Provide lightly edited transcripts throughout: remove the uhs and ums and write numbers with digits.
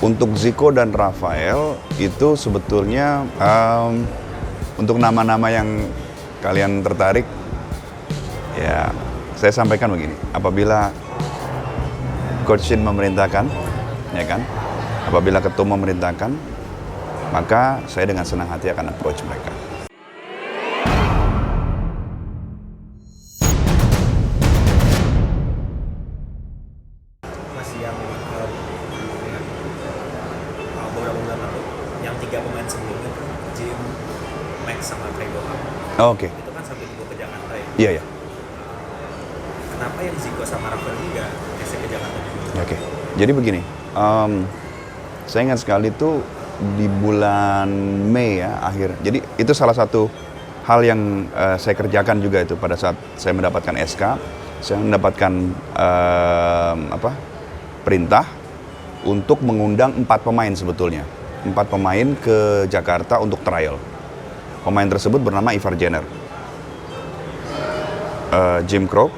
Untuk Zico dan Rafael itu sebetulnya untuk nama-nama yang kalian tertarik, ya saya sampaikan begini, apabila Coach Shin memerintahkan, ya kan, apabila ketum memerintahkan, maka saya dengan senang hati akan approach mereka. Masih yang beberapa bulan lalu, yang 3 pemain sebelumnya tuh Jim, Max sama Kai Boham. Oh, oke. Itu kan sampai dibawa ke Jakarta ya. Iya, ya. Kenapa yang Zico sama Rafael ini nggak geser ke Jakarta juga? Oke. Jadi begini, saya ingat sekali tuh di bulan Mei ya akhir. Jadi itu salah satu hal yang saya kerjakan juga itu pada saat saya mendapatkan SK, saya mendapatkan perintah untuk mengundang 4 pemain sebetulnya. 4 pemain ke Jakarta untuk trial. Pemain tersebut bernama Ivar Jenner, Jim Krok,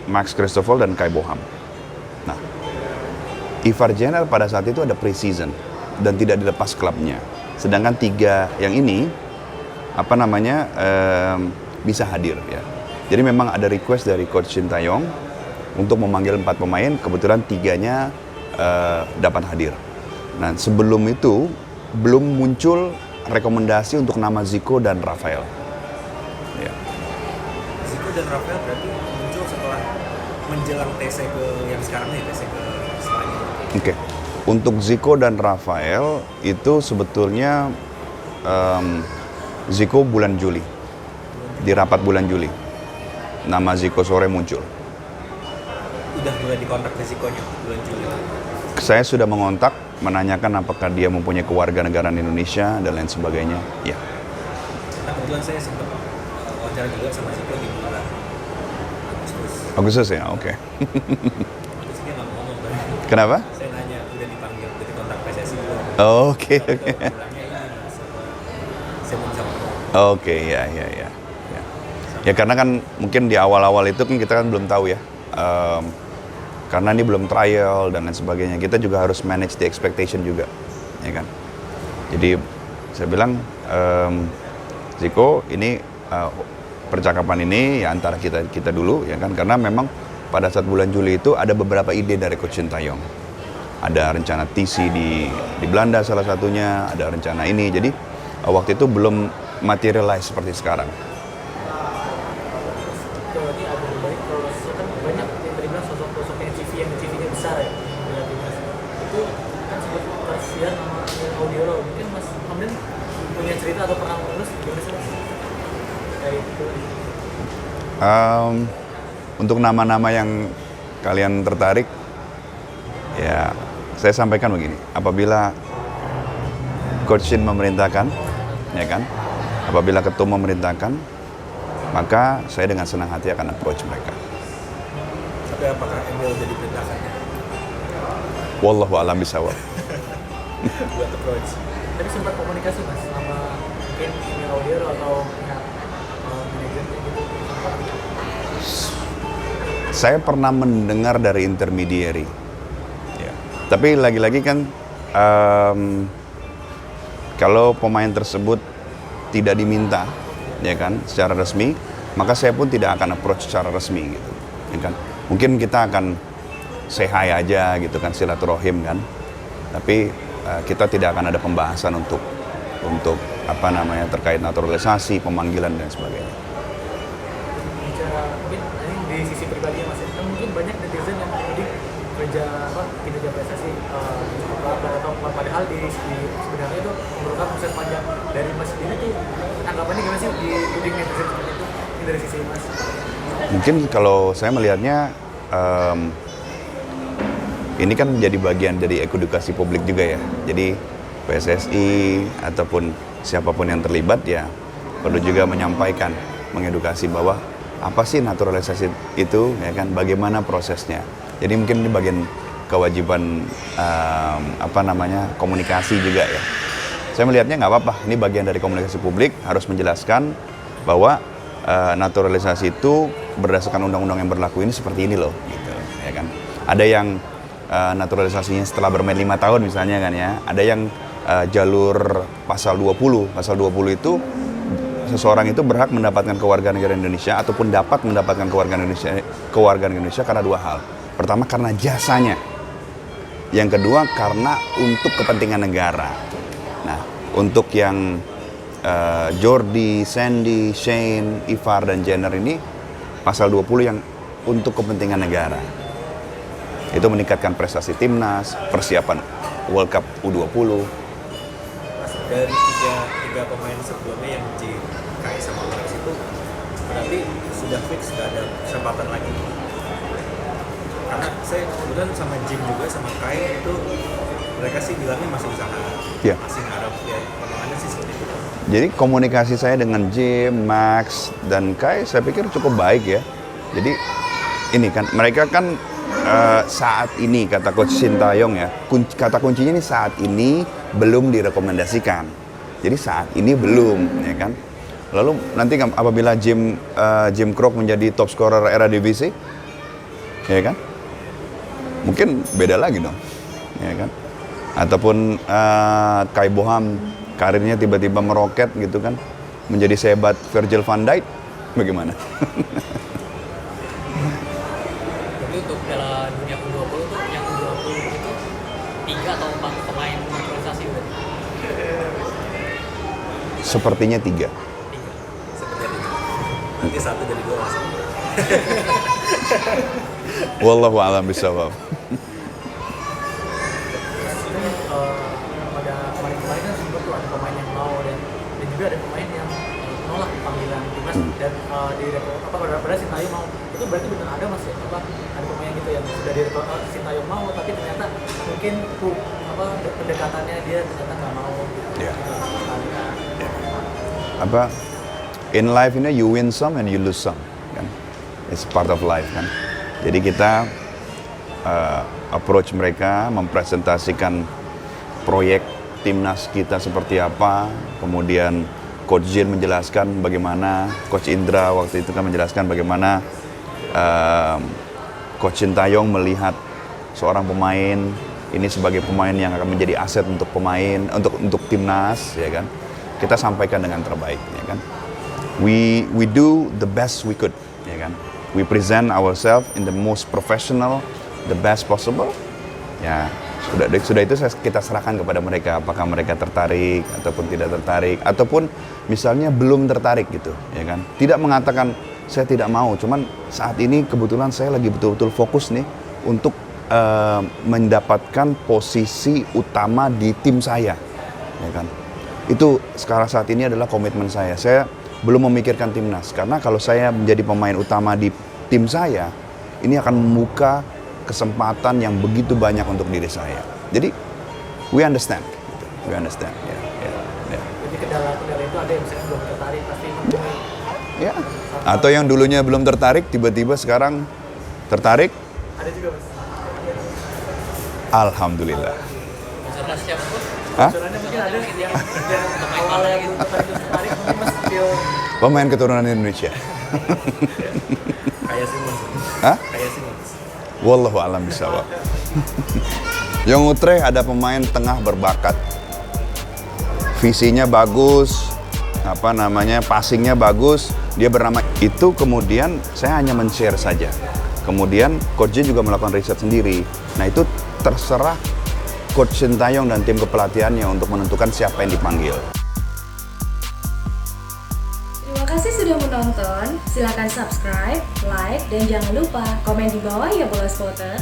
Max Christoffel, dan Kai Boham. Nah, Ivar Jenner pada saat itu ada pre-season dan tidak dilepas klubnya. Sedangkan 3 yang ini, bisa hadir ya. Jadi memang ada request dari Coach Shin Tae-yong untuk memanggil 4 pemain, kebetulan 3-nya dapat hadir. Nah, sebelum itu belum muncul rekomendasi untuk nama Zico dan Rafael. Ya. Zico dan Rafael berarti muncul setelah menjelang TC ke yang sekarang nih, TC ke Spanyol. Oke. Untuk Zico dan Rafael itu sebetulnya Zico bulan Juli. Di rapat bulan Juli. Nama Zico sore muncul. Udah mulai dikontak ke Zico-nya bulan Juli. Saya sudah mengontak, menanyakan apakah dia mempunyai kewarganegaraan Indonesia dan lain sebagainya. Ya. Nah, kebetulan saya sempat wawancara juga sama Zico di bulan Agustus. Agustus ya, oke. Terus dia nggak ngomong kan. Kenapa? Saya nanya, udah dipanggil, udah dikontak PSSI belum? Oke. Tapi dia bilangnya ini mas, saya belum bisa ngomong. Oke, ya. Ya karena kan mungkin di awal-awal itu kan kita kan belum tahu ya. Karena ini belum trial dan lain sebagainya. Kita juga harus manage the expectation juga, ya kan. Jadi saya bilang, Zico, ini percakapan ini ya antara kita dulu, ya kan. Karena memang pada saat bulan Juli itu ada beberapa ide dari Coach Shin Tae-yong. Ada rencana TC di Belanda salah satunya, ada rencana ini. Jadi waktu itu belum materialize seperti sekarang. Ini agak berbalik kalau kan banyak yang terbilang sosok-sosok yang CV-nya besar ya. Itu kan sempat kasihan sama Audioro. Mungkin Mas Hamdan punya cerita atau pernah ngurus gimana sih Mas? Kayak gitu. Untuk nama-nama yang kalian tertarik, ya saya sampaikan begini, apabila Coach Shin memerintahkan, ya kan, apabila ketum memerintahkan, maka saya dengan senang hati akan approach mereka. Tapi apakah Emil udah diperintahkan Wallahu a'lam bishawab. buat approach? Tapi sempat komunikasi Mas sama mungkin Emil Audioro atau pihak manajernya gitu. Saya pernah mendengar dari intermediary, ya. Tapi lagi-lagi kan kalau pemain tersebut tidak diminta, ya kan, secara resmi, maka saya pun tidak akan approach secara resmi gitu, ya kan. Mungkin kita akan say hi aja gitu kan, silaturahim kan. Tapi kita tidak akan ada pembahasan untuk terkait naturalisasi, pemanggilan dan sebagainya. Bicara mungkin ini di sisi pribadinya Mas, kan mungkin banyak netizen yang menuding kinerja PSSI cukup lambat atau padahal sebenarnya itu memerlukan proses panjang. Dari Mas sendiri tuh anggapannya gimana sih di tuding netizen seperti itu? Ini dari sisi Mas. Mungkin kalau saya melihatnya ini kan menjadi bagian dari edukasi publik juga ya. Jadi PSSI ataupun siapapun yang terlibat ya perlu juga menyampaikan, mengedukasi bahwa apa sih naturalisasi itu, ya kan, bagaimana prosesnya. Jadi mungkin ini bagian kewajiban komunikasi juga ya. Saya melihatnya nggak apa-apa, ini bagian dari komunikasi publik, harus menjelaskan bahwa naturalisasi itu berdasarkan undang-undang yang berlaku ini seperti ini loh, gitu, ya kan. Ada yang naturalisasinya setelah bermain 5 tahun misalnya kan ya. Ada yang jalur pasal 20. Pasal 20 itu seseorang itu berhak mendapatkan kewarganegaraan Indonesia ataupun dapat mendapatkan kewarganegaraan Indonesia karena 2 hal. Pertama karena jasanya. Yang kedua karena untuk kepentingan negara. Nah, untuk yang Jordi, Sandy, Shane, Ivar dan Jenner ini pasal 20 yang untuk kepentingan negara. Itu meningkatkan prestasi timnas, persiapan World Cup U20. Mas, dari tiga pemain sebelumnya yang Jim, Kai sama Max itu berarti sudah fix, sudah ada kesempatan lagi. Karena saya kebetulan sama Jim juga sama Kai itu mereka sih bilangnya masih usaha, masih ngarep ya, perkembangannya sih seperti itu. Jadi komunikasi saya dengan Jim, Max, dan Kai saya pikir cukup baik ya. Jadi ini kan mereka kan saat ini kata Coach Sintayong ya, kata kuncinya ini saat ini belum direkomendasikan. Jadi saat ini belum ya kan. Lalu nanti apabila Jim Krok menjadi top scorer era divisi, ya kan? Mungkin beda lagi dong, ya kan? Ataupun Kai Boham karirnya tiba-tiba meroket gitu kan, menjadi sehebat Virgil van Dijk, bagaimana? Jadi untuk Piala Dunia U20 tuh yang U20 itu 3 atau 4 pemain naturalisasi berarti? Sepertinya 3. Seperti itu. Nanti 1 dari 2 langsung. Wallahu a'lam bishawab. Pada kemarin-kemarin kan sempat tuh ada pemain yang mau dan juga ada pemain yang menolak panggilan timnas dan pada Sintayong mau. Itu berarti benar ada mas ya, ada pemain gitu yang sudah Sintayong mau tapi ternyata mungkin pendekatannya dia ternyata nggak mau. In life ini you win some and you lose some kan. It's part of life kan. Jadi kita approach mereka, mempresentasikan proyek timnas kita seperti apa, kemudian Coach Jin menjelaskan bagaimana, Coach Indra waktu itu kan menjelaskan bagaimana Coach Sintayong melihat seorang pemain ini sebagai pemain yang akan menjadi aset untuk pemain, untuk timnas, ya kan. Kita sampaikan dengan terbaik, ya kan. We do the best we could, ya kan. We present ourselves in the most professional, the best possible. Ya, sudah itu kita serahkan kepada mereka apakah mereka tertarik ataupun tidak tertarik ataupun misalnya belum tertarik gitu, ya kan. Tidak mengatakan saya tidak mau, cuman saat ini kebetulan saya lagi betul-betul fokus nih untuk mendapatkan posisi utama di tim saya, ya kan. Itu sekarang saat ini adalah komitmen saya. Saya belum memikirkan timnas karena kalau saya menjadi pemain utama di tim saya, ini akan membuka kesempatan yang begitu banyak untuk diri saya. Jadi we understand, we understand. Jadi kendala-kendala itu ada yang misalnya belum tertarik pasti menemui. Ya. Atau yang dulunya belum tertarik tiba-tiba sekarang tertarik. Ada juga mas. Alhamdulillah. Misalnya siapa pun. Hah? Misalnya mungkin ada yang awalnya belum tertarik mungkin mas feel. Pemain keturunan Indonesia. Kayak Simons. Hah? Kayak Simons. Wallahu a'lam bishawab. Yang Utrecht ada pemain tengah berbakat. Visinya bagus, passingnya bagus, dia bernama itu, kemudian saya hanya men-share saja. Kemudian Coach Jin juga melakukan riset sendiri. Nah itu terserah Coach Sintayong dan tim kepelatihannya untuk menentukan siapa yang dipanggil. Terima kasih sudah menonton. Silakan subscribe, like, dan jangan lupa komen di bawah ya Bola Spotter.